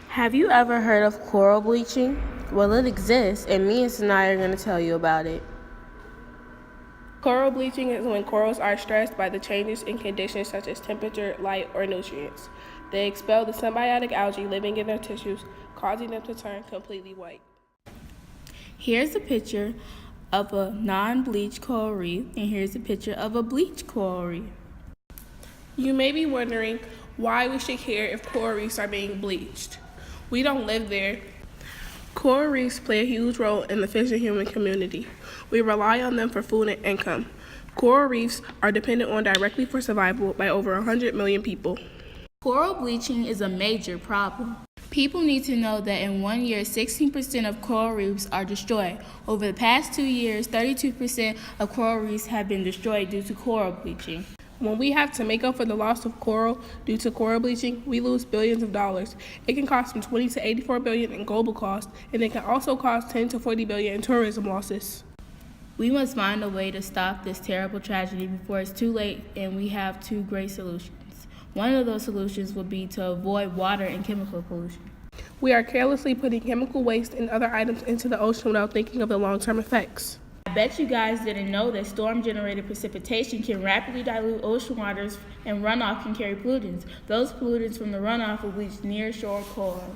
Have you ever heard of coral bleaching? Well, it exists, and me and Saniya are going to tell you about it. Coral bleaching is when corals are stressed by the changes in conditions such as temperature, light, or nutrients. They expel the symbiotic algae living in their tissues, causing them to turn completely white. Here's a picture of a non-bleached coral reef, and here's a picture of a bleached coral reef. You may be wondering why we should care if coral reefs are being bleached. We don't live there. Coral reefs play a huge role in the fish and human community. We rely on them for food and income. Coral reefs are dependent on directly for survival by over 100 million people. Coral bleaching is a major problem. People need to know that in 1 year, 16% of coral reefs are destroyed. Over the past 2 years, 32% of coral reefs have been destroyed due to coral bleaching. When we have to make up for the loss of coral due to coral bleaching, we lose billions of dollars. It can cost from 20 to 84 billion in global cost, and it can also cost 10 to 40 billion in tourism losses. We must find a way to stop this terrible tragedy before it's too late, and we have two great solutions. One of those solutions would be to avoid water and chemical pollution. We are carelessly putting chemical waste and other items into the ocean without thinking of the long-term effects. I bet you guys didn't know that storm-generated precipitation can rapidly dilute ocean waters, and runoff can carry pollutants. Those pollutants from the runoff will bleach near-shore corals.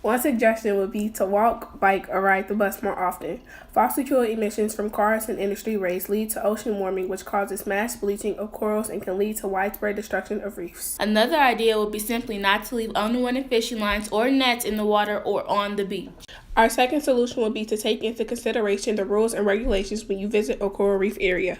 One suggestion would be to walk, bike, or ride the bus more often. Fossil fuel emissions from cars and industry waste lead to ocean warming, which causes mass bleaching of corals and can lead to widespread destruction of reefs. Another idea would be simply not to leave unwanted fishing lines or nets in the water or on the beach. Our second solution would be to take into consideration the rules and regulations when you visit a coral reef area.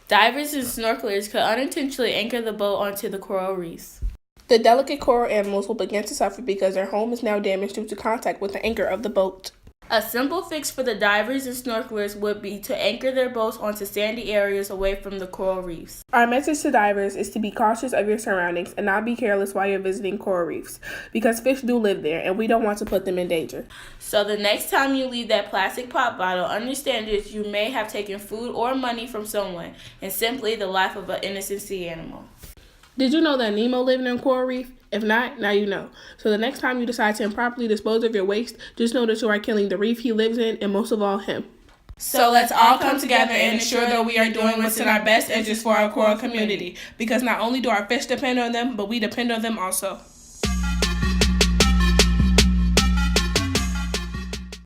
Divers and snorkelers could unintentionally anchor the boat onto the coral reefs. The delicate coral animals will begin to suffer because their home is now damaged due to contact with the anchor of the boat. A simple fix for the divers and snorkelers would be to anchor their boats onto sandy areas away from the coral reefs. Our message to divers is to be cautious of your surroundings and not be careless while you're visiting coral reefs, because fish do live there and we don't want to put them in danger. So the next time you leave that plastic pop bottle, understand that you may have taken food or money from someone, and simply the life of an innocent sea animal. Did you know that Nemo lived in a coral reef? If not, now you know. So the next time you decide to improperly dispose of your waste, just know that you are killing the reef he lives in and most of all him. So let's all come together and ensure that we are doing what's in our best interest for our coral community, Because not only do our fish depend on them, but we depend on them also.